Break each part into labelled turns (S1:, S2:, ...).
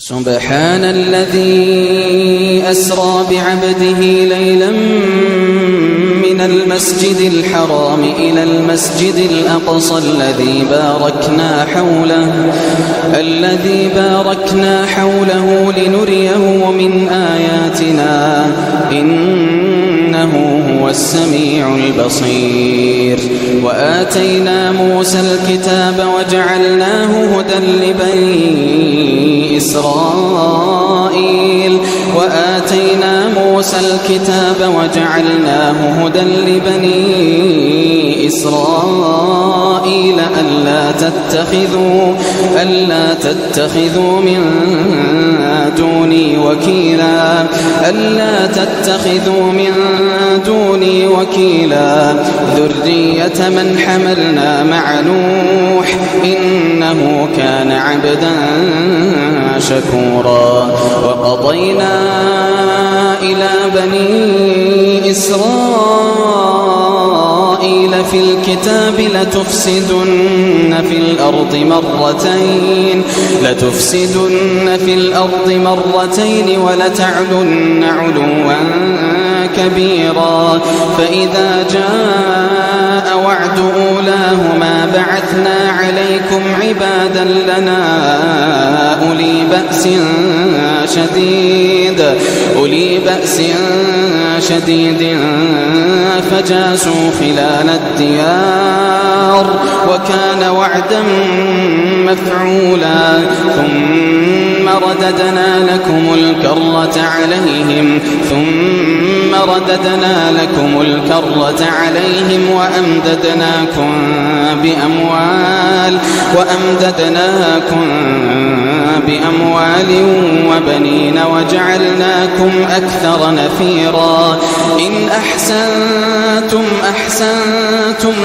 S1: سبحان الذي أسرى بعبده ليلا من المسجد الحرام إلى المسجد الأقصى الذي باركنا حوله لنريه من آياتنا إنه هو السميع البصير. وآتينا موسى الكتاب وجعلناه هدى لبني إسرائيل ألا تتخذوا من دوني وكيلا ذرية من حملنا مع نوح إنه كان عبدا شكورا. وقضينا إلى بني إسرائيل في الكتاب لتفسدن في الأرض مرتين ولتعلن علوا كبيرا. فإذا جاء وعد أولاهما بعثنا عليكم عبادا لنا أولي بأس شديد فجاسوا خلال الديار وكان وعدا مفعولا. ثم رددنا لكم الكرة عليهم وأمددناكم بأموال وبنين وجعلناكم أكثر نفيرا. إن أحسنتم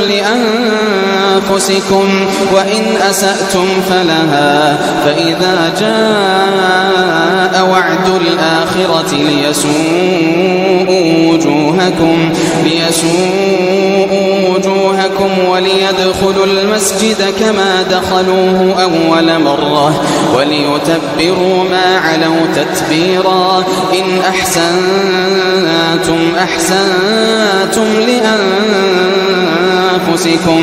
S1: لأنفسكم وإن أسأتم فلها. فإذا جاء وعد الآخرة ليسوءوا وجوهكم وليدخلوا المسجد كما دخلوه أول مرة وليتبروا ما علوا تتبيرا. إن أحسنتم لأنفسكم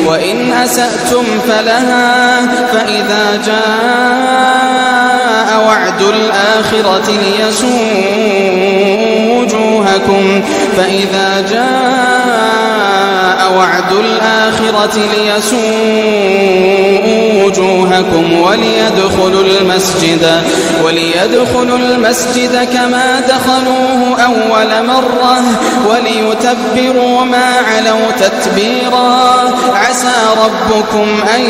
S1: وإن أسأتم فلها. فإذا جاء وعد الآخرة ليسوءوا وجوهكم وليدخلوا المسجد كما دخلوه أول مرة وليتبروا ما علوا تتبيرا. عسى ربكم أن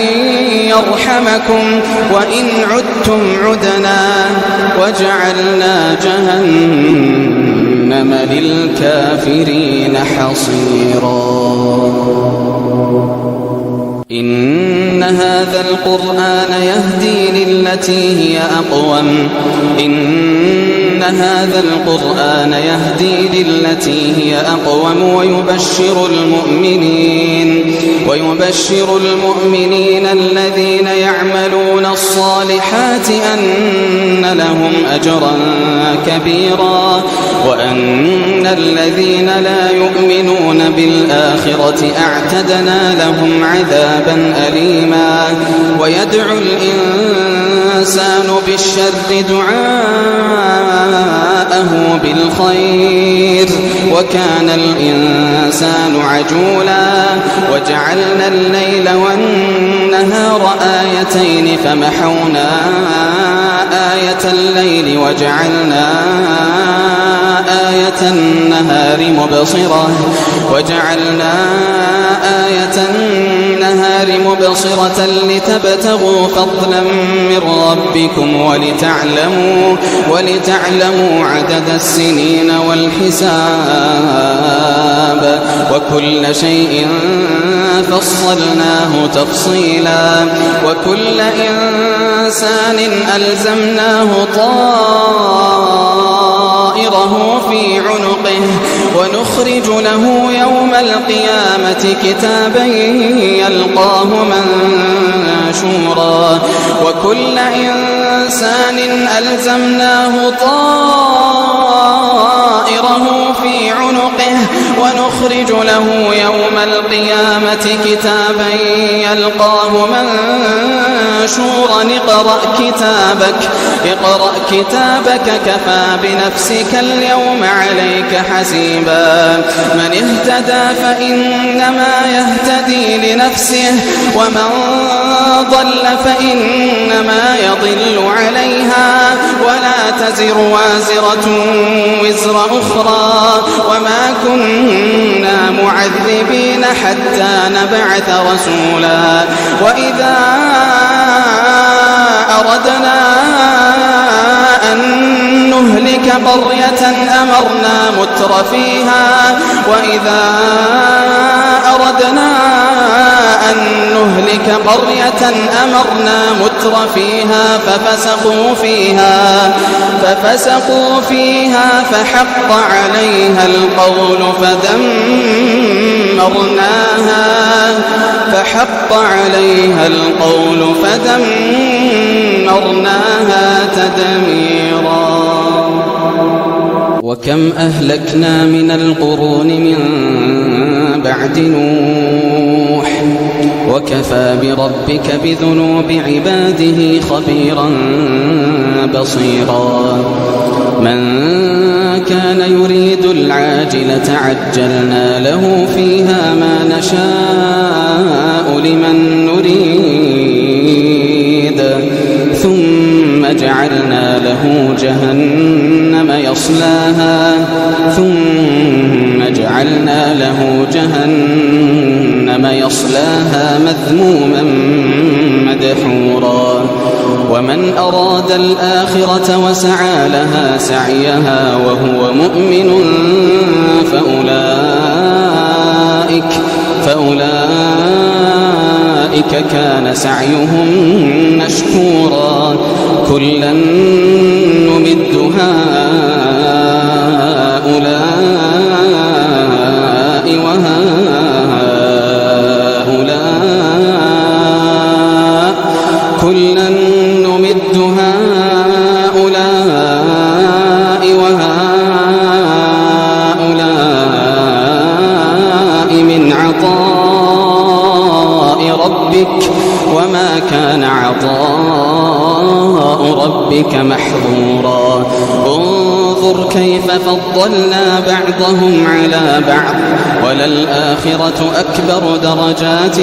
S1: يرحمكم وإن عدتم عدنا وجعلنا جهنم للكافرين حصيرا. إن هذا القرآن يهدي للتي هي أقوم ويبشر المؤمنين الذين يعملون الصالحات أن لهم أجرا كبيرا وأن الذين لا يؤمنون بالآخرة أعتدنا لهم عذابا أليما. ويدعو الإنسان بالشر دعاءه بالخير وكان الإنسان عجولا. وجعلنا الليل والنهار آيتين فمحونا آية الليل وجعلنا آية النهار مبصرة لتبتغوا فضلا من ربكم ولتعلموا عدد السنين والحساب وكل شيء فصلناه تفصيلا. وكل إنسان ألزمناه طائره في عنقه ونخرج ونخرج له يوم القيامة كتابا يلقاه منشورا وكل إنسان ألزمناه طائره في عنقه ونخرج له يوم القيامة كتابا يلقاه منشورا اقرأ كتابك كفى بنفسك اليوم عليك حسيبا من اهتدى فإنما يهتدي لنفسه ومن ضل فإنما يضل عليها ولا تزر وازرة وزر أخرى وما كنا معذبين حتى نبعث رسولا وإذا أردنا أن نهلك قرية أمرنا مترفيها وإذا أردنا أن نهلك قرية أمرنا مترفيها ففسقوا فيها فحق عليها القول فدمرناها تدميرا وكم أهلكنا من القرون من بعد نوح وكفى بربك بذنوب عباده خبيرا بصيرا من كان يريد العاجلة عجلنا له فيها ما نشاء لمن نريد ثم جعلنا له جهنم يصلاها مذموما مدحورا ومن أراد الآخرة وسعى لها سعيها وهو مؤمن فأولئك كان سعيهم مشكورا كلا نمد هؤلاء وهؤلاء كلا نمد هؤلاء وهؤلاء من عطاء ربك وما كان عطاء ربك محظورا انظر كيف فضلنا بعضهم على بعض وللآخرة أكبر درجات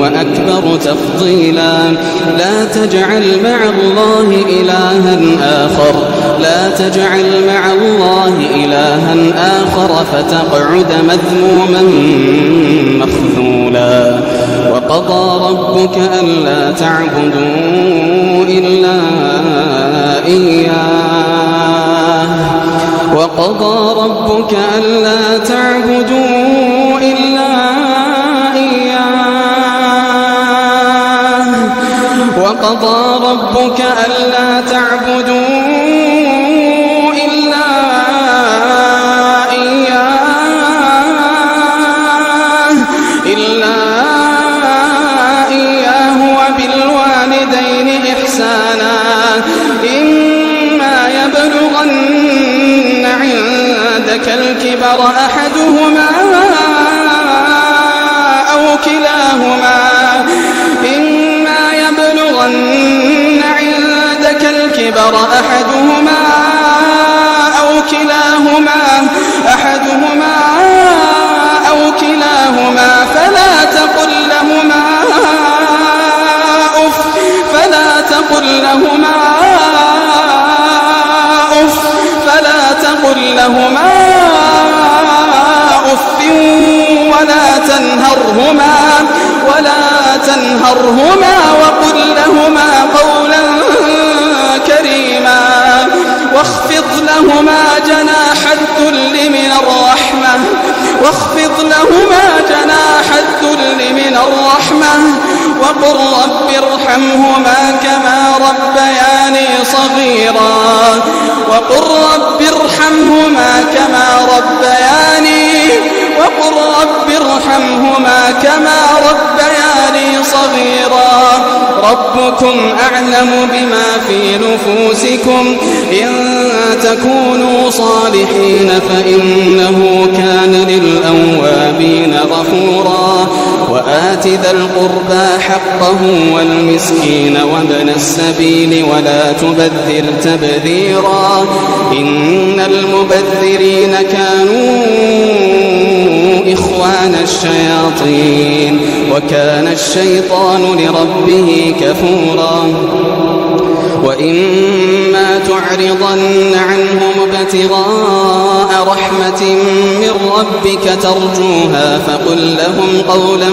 S1: وأكبر تفضيلا لا تجعل مع الله إلها آخر فتقعد مذموما مخذولا وقضى ربك ألا تعبدوا إلا إياه وقضى ربك ألا تعبدوا إلا إياه وقضى ربك ألا تعبدوا إلا إياه وبالوالدين إحسانا إما يبلغن عندك الكبر أحدهما أو كلاهما فلا تقل لهما أف ولا تنهرهما وقل لهما قولا كريما واخفض لهما جناح الذل من الرحمة وقل رب ارحمهما كما ربياني ربياني صغيرا وقل رب ارحمهما كما ربياني صغيرا ربكم أعلم بما في نفوسكم إن تكونوا صالحين فإنه كان للأوابين غفورا وآت ذا القربى حقه والمسكين وابن السبيل ولا تبذر تبذيرا إن المبذرين كانوا إخوان الشياطين وكان الشيطان لربه كفورا وإما تعرضن عنهم ابتغاء رحمة من ربك ترجوها فقل لهم قولا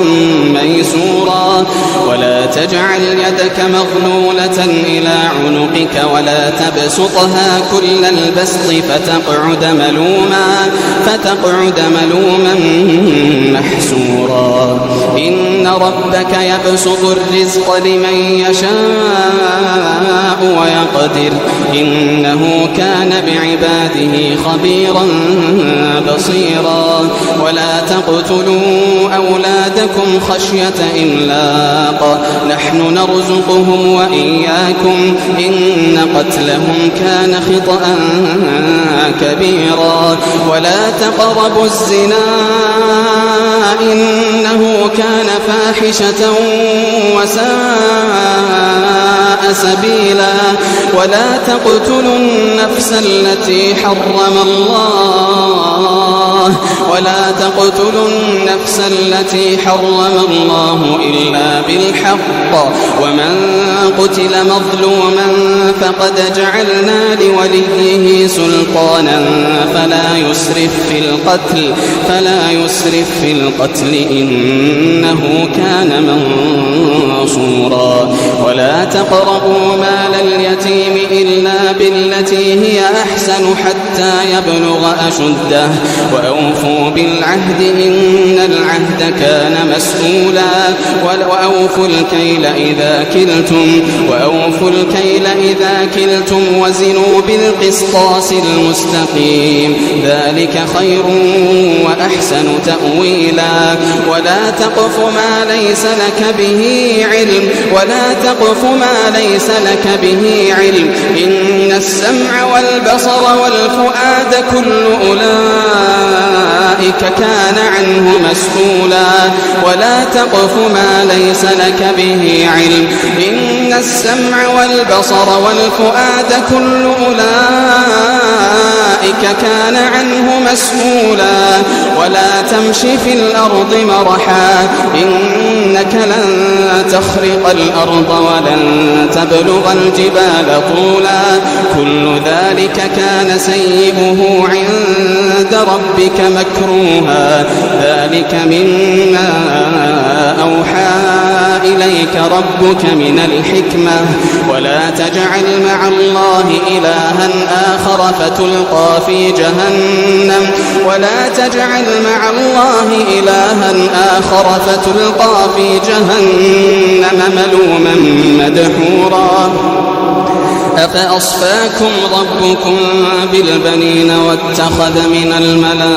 S1: ميسورا ولا تجعل يدك مغلولة إلى عنقك ولا تبسطها كل البسط فتقعد ملوما محسورا إن ربك يبسط الرزق لمن يشاء ويقدر إنه كان بعباده خبيرا بصيرا ولا تقتلوا أولادكم خشية إملاق نحن نرزقهم وإياكم إن قتلهم كان خطأ كبيرا ولا تقربوا الزنا إنه كان فاحشة وساء سبيلا ولا تقتلوا النفس التي حرم الله إلا بالحق ومن قتل مظلوما فقد جعلنا لوليه سلطانا فلا يسرف في القتل إنه كان منصورا ولا تقربوا مال اليتيم إلا بالتي هي أحسن حتى يبلغ أشده وأوفوا بالعهد إن العهد كان مسؤولا وأوفوا الكيل إذا كلتم وزنوا بالقسطاس المستقيم ذلك خير وأحسن تأويلا ولا تقف ما ليس لك به علم إن السمع والبصر والفؤاد كل أولئك كان عنه مسؤولا ولا تقف ما ليس لك به علم إن السمع والبصر والفؤاد كل أولئك كان عنه مسؤولا ولا تمش في الأرض مرحا إنك لن تخرق الأرض ولن تبلغ الجبال طولا كل ذلك كان سيئه عند ربك مكروها ذلك مما أوحى إليك ربك من الحكمة ولا تجعل مع الله إلها آخر فتلقى في جهنم ملوما مدحورا أفأصفاكم ربكم بالبنين واتخذ من الملائكة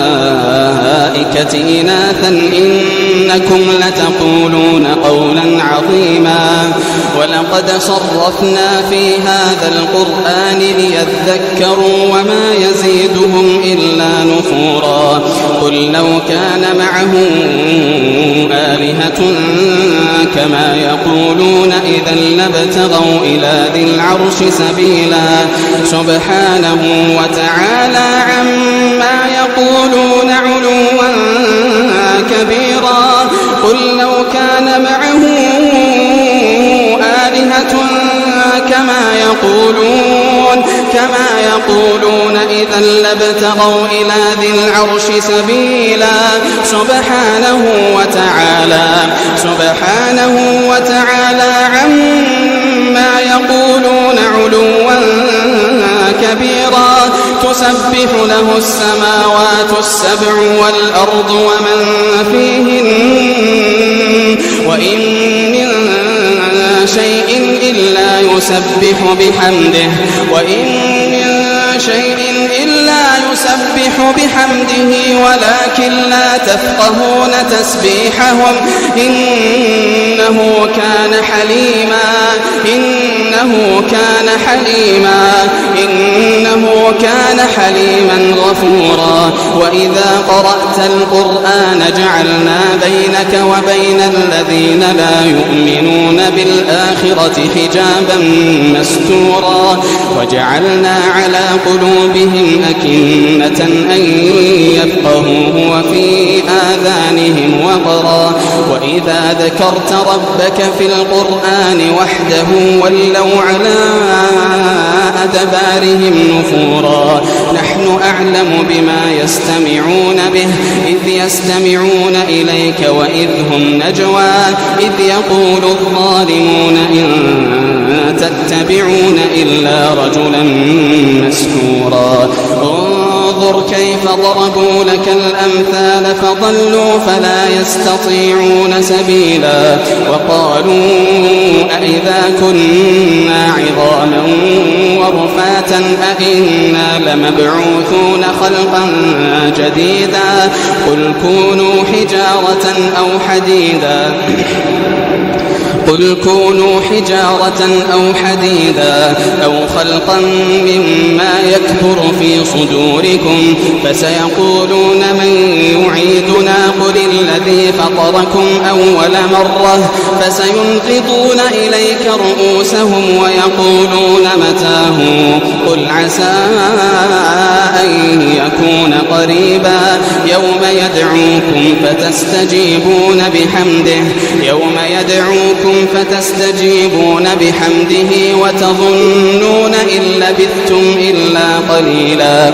S1: إناثا إنكم لتقولون قولا عظيما ولقد صرفنا في هذا القرآن ليذكروا وما يزيدهم إلا نفورا قل لو كان معه آلهة كما يقولون إذا لابتغوا إلى ذي العرش سبيلا سبحانه وتعالى عما يقولون علوا كبيرا قل لو كان معه آلهة كما يقولون إذا لابتغوا إلى ذي العرش سبيلا سبحانه وتعالى عما يقولون علوا كبيرا تسبح له السماوات السبع والأرض ومن فيهن وإن من شيء إلا يسبح بحمده وإن من شيء إلا يسبح بحمده ولكن لا تفقهون تسبيحهم إنه كان حليما غفورا وإذا قرأت القرآن جعلنا بينك وبين الذين لا يؤمنون بالآخرة حجابا مستورا وجعلنا على قلوبهم أكنة أن يفقهوه وفي آذانهم وقرا وإذا ذكرت ربك في القرآن وحده ولوا على أدبارهم نفورا نحن أعلم بما يستمعون به إذ يستمعون إليك وإذ هم نجوى إذ يقول الظالمون إن تتبعون إلا رجلا مسحورا انظر كيف ضربوا لك الأمثال فضلوا فلا يستطيعون سبيلا وقالوا أئذا كنا عظاما ورفاتا أئنا لمبعوثون خلقا جديدا قل كونوا حجارة أو حديدا أو خلقا مما يكبر في صدوركم فسيقولون من يعيدنا قل الذي فطركم أول مرة فسينغضون إليك رؤوسهم ويقولون متاه قل عسى أن يكون قريبا يوم يدعوكم فتستجيبون بحمده وتظنون إن لبثتم إلا قليلا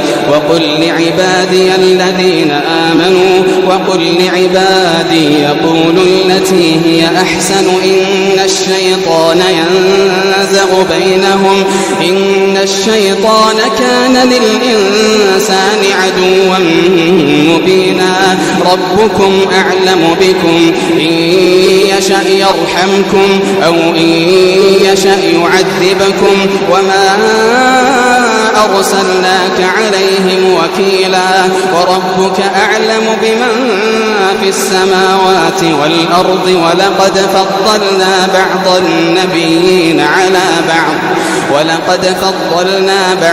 S1: وقل لعبادي يقولوا التي هي أحسن إن الشيطان كان للإنسان عدوا مبينا ربكم أعلم بكم إن يشأ يرحمكم أو إن يشأ يعذبكم وما أرسلناك عليهم وكيلا وربك أعلم بمن في السماوات والأرض ولقد فضلنا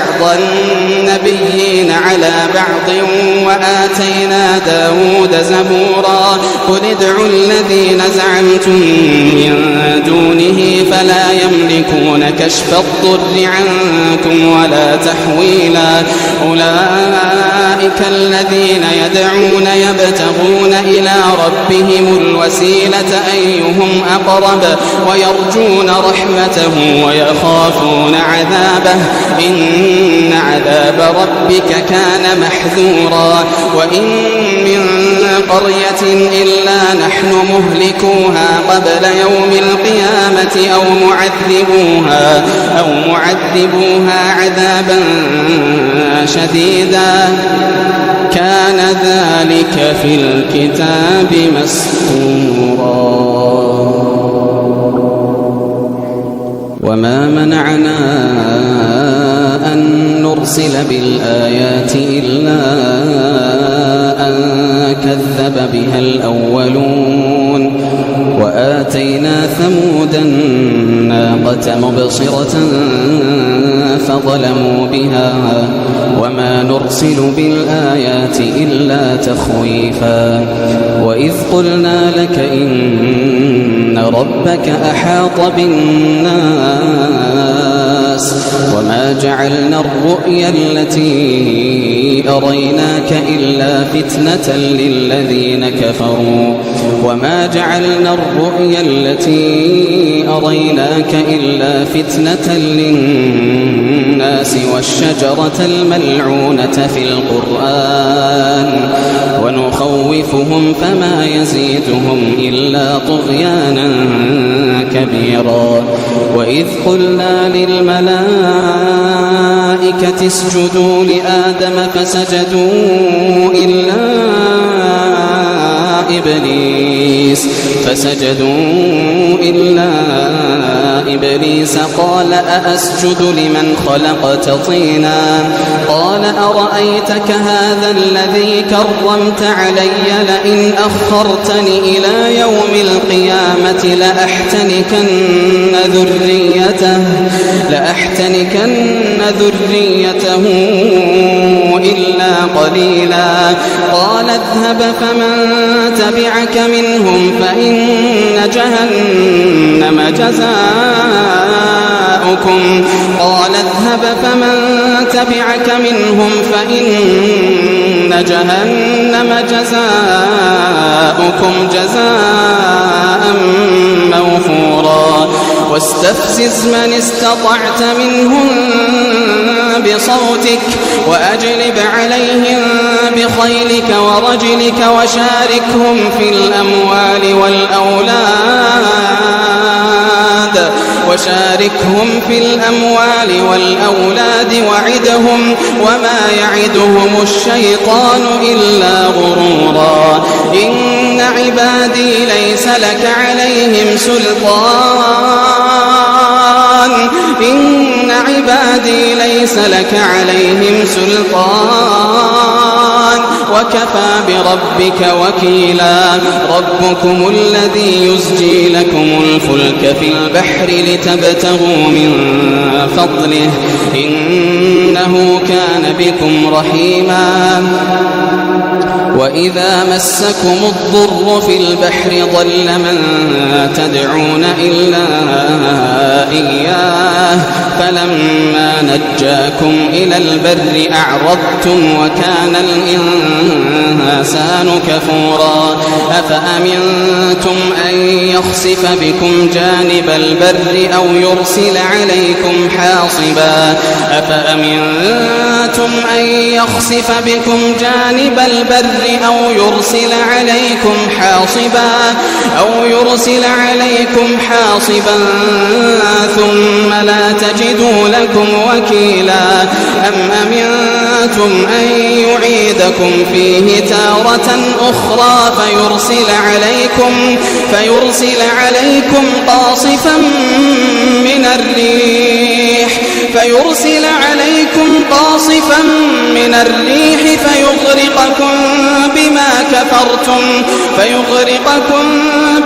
S1: بعض النبيين على بعض وآتينا داود زبورا قل ادعوا الذين زعمتم من دونه فلا يملكون كشف الضر عنكم ولا تحويلا أولئك الذين يدعون يبتغون إلى ربهم الوسيلة أيهم أقرب ويرجون رحمته ويخافون عذابه إن عذاب ربك كان محذورا وإن من قرية إلا نحن مهلكوها قبل يوم القيامة أو معذبوها عذابا شديدا كان ذلك في الكتاب مسطورا وما منعنا أن نرسل بالآيات إلا أن كذب بها الأولون وآتينا ثمود الناقة مبصرة فظلموا بها وما نرسل بالآيات إلا تخويفا وإذ قلنا لك إن ربك أحاط بالناس وما جعلنا الرؤيا التي أريناك إلا فتنة للذين كفروا للناس والشجرة الملعونة في القرآن ونخوفهم فما يزيدهم إلا طغيانا كبيرا وإذ قلنا للملائكة اسجدوا لآدم فسجدوا إبليس فسجدوا إلا إبليس قال أأسجد لمن خلقت طينا قال أرأيتك هذا الذي كرمت علي لئن أخرتني إلى يوم القيامة لأحتنكن ذريته إلا قليلا قال اذهب فمن تبعك منهم فإن جهنم جزاؤكم قال اذهب فمن تبعك منهم فإن جهنم جزاؤكم جزاء موفورا واستفزز من استطعت منهم بصوتك وأجلب عليهم بخيلك ورجلك وشاركهم في الأموال والأولاد وعدهم وما يعدهم الشيطان إلا غرورا إن عبادي ليس لك عليهم سلطان وكفى بربك وكيلا ربكم الذي يزجي لكم الفلك في البحر لتبتغوا من فضله إنه كان بكم رحيما وإذا مسكم الضر في البحر ضل من تدعون إلا إياه فلما نجاكم إلى البر أعرضتم وكان الإنسان كفورا أفأمنتم أن يخسف بكم جانب البر أو يرسل عليكم حاصبا ثم لا تجدوا لكم وكيلا أم أمنتم أن يعيدكم فيه تارة أخرى فيرسل عليكم قاصفا من الريح فيغرقكم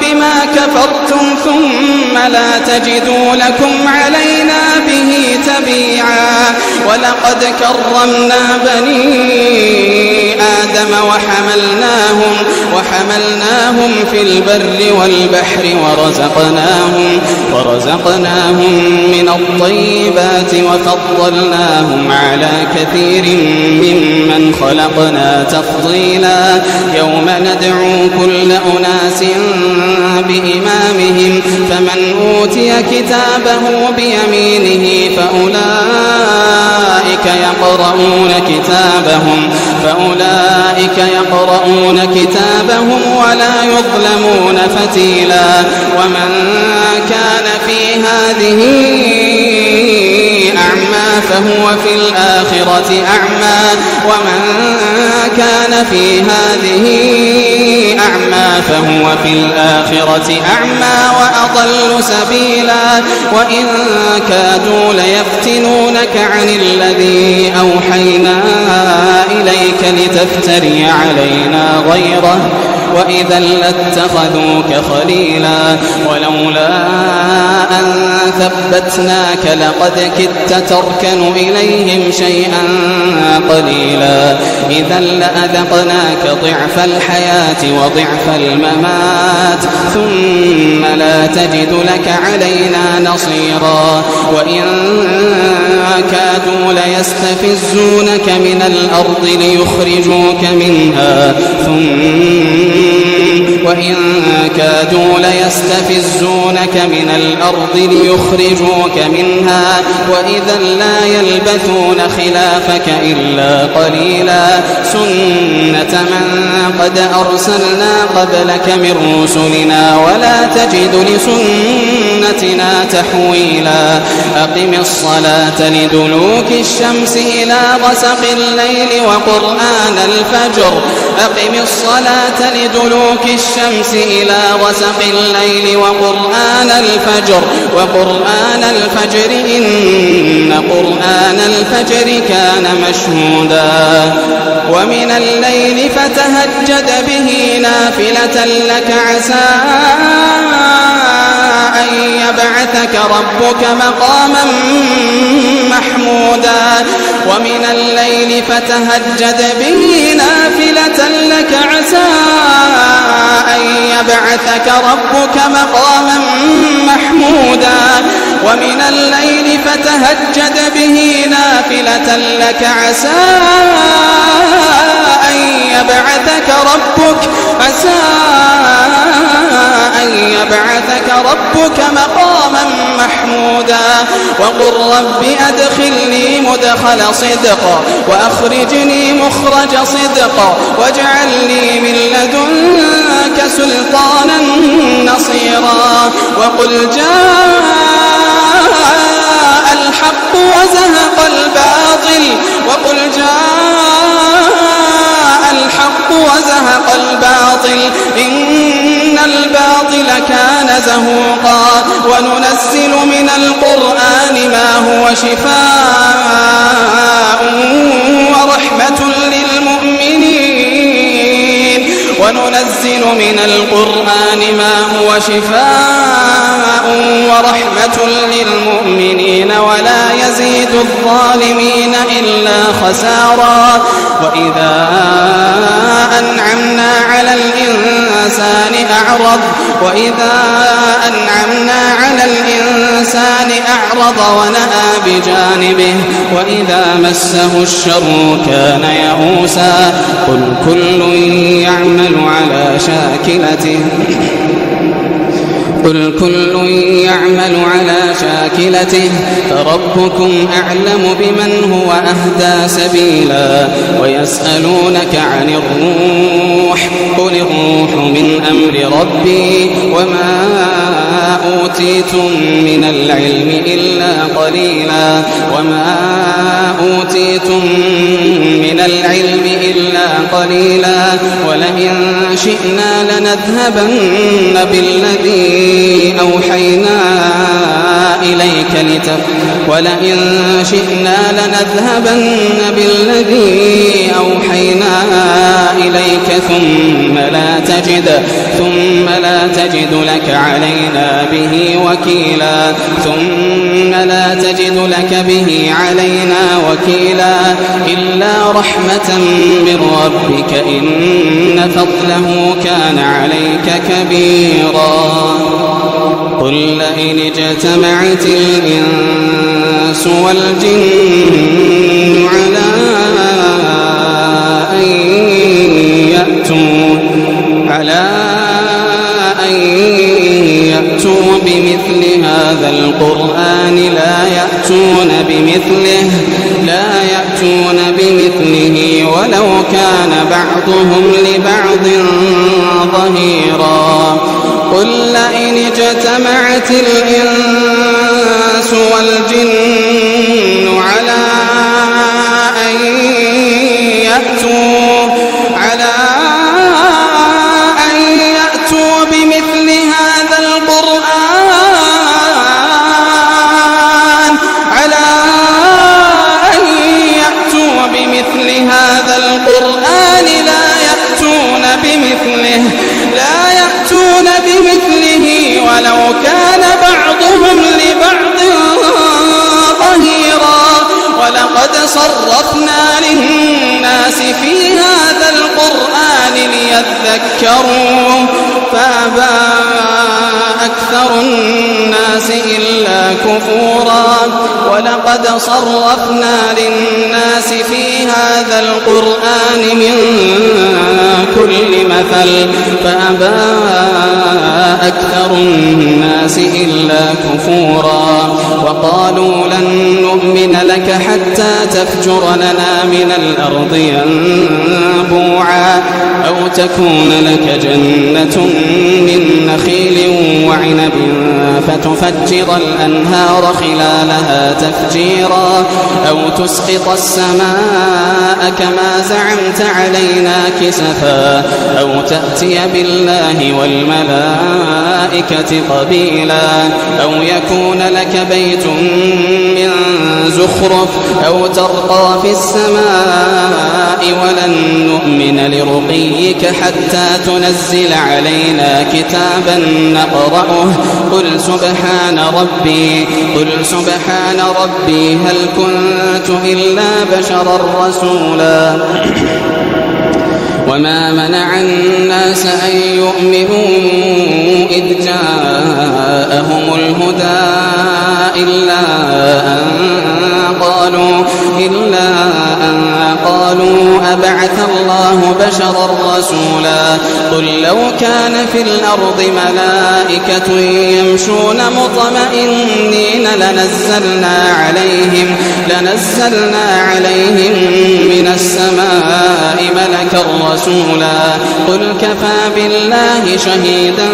S1: بما كفرتم ثم لا تجدوا لكم علينا به تبيعا ولقد كرمنا بني آدم وحملناهم في البر والبحر ورزقناهم من الطيبات وفضلناهم على كثير ممن خلقنا تفضيلا يوم ندعو كل أناس بإمامهم فمن أوتي كتابه بيمينه فأولئك يقرؤون كتابهم ولا يظلمون فتيلا ومن كان في هذه أعمى فهو في الآخرة أعمى ومن كان في هذه أعمى فهو في الآخرة أعمى وأضل سبيلا وإن كادوا ليفتنونك عن الذي أوحينا إليك لتفتري علينا غيره وإذا لاتخذوك خليلا ولولا أن ثبتناك لقد كدت تركن إليهم شيئا قليلا إذا لأذقناك ضعف الحياة وضعف الممات ثم لا تجد لك علينا نصيرا وإن كادوا ليستفزونك من الأرض ليخرجوك منها وإذا لا يلبثون خلافك إلا قليلا سنة من قد أرسلنا قبلك من رسلنا ولا تجد لسنتنا سنتنا تحويلا أقم الصلاة لدلوك الشمس إلى غسق الليل وقرآن الفجر أقم الصلاة لدلوك الشمس إلى غسق الليل وقرآن الفجر إن قرآن الفجر كان مشهودا ومن الليل فتهجد به نافلة لك عسى أن يبعثك ربك مقاما محمودا ومن الليل فتهجد به نافلة لك عسى أن يبعثك ربك مقاما محمودا ومن الليل فتهجد به نافلة لك عسى أن يبعثك ربك مقاما محمودا وقل رب أدخلني مدخل صدق وأخرجني مخرج صدق واجعل لي من لدنك سلطانا نصيرا وقل جاء الحق وزهق الباطل إن الباطل كان زهوقا وننزل من القرآن ما هو شفاء ورحمة للمؤمنين ولا يزيد الظالمين إلا خسارا وإذا أنعمنا على الإنسان أعرض ونأى بجانبه وإذا مسه الشر كان يئوسا قل كل يعمل على شاكلته فربكم أعلم بمن هو أهدى سبيلا ويسألونك عن الروح قل الروح من أمر ربي وما أوتيتم من العلم إلا قليلا ولئن شئنا لنذهبن بالذي أوحينا إليك ثم لا تجد لك علينا وكيلا إلا رحمة من ربك إن فضله كان عليك كبيرا قل لئن اجتمعت الإنس والجن على أن يأتوا بمثل هذا القرآن لا يأتون بمثله ولو كان بعضهم لبعض ظهيرا قل لئن اجتمعت الإنس والجن على أن يأتوا بمثل هذا القرآن لا يأتون بمثله ولو كان بعضهم لبعض ظهيرا ولقد صرفنا للناس في هذا القرآن ليذكروا فأبى أكثر الناس إلا كفورا ولقد صرفنا للناس في هذا القرآن من كل مثل فأبى أكثر الناس إلا كفورا وقالوا لن نؤمن لك حتى تفجر لنا من الأرض ينبوعا أو تكون لك جنة من نخيل وعنب فتفجر الأنهار خلالها تفجيرا أو تسقط السماء كما زعمت علينا كسفا أو تأتي بالله والملائكة قبيلا أو يكون لك بيت من زخرف أو ترقى في السماء ولن نؤمن لرقيك حتى تنزل علينا كتابا نقرأه قل سبحان ربي هل كنت إلا بشرا رسولا وما منع الناس أن يؤمنوا إذ جاءهم الهدى إلا أن قالوا أبعث الله بشرا رسولا قل لو كان في الأرض ملائكة يمشون مطمئنين لنزلنا عليهم من السماء ملكا رسولا قل كفى بالله شهيدا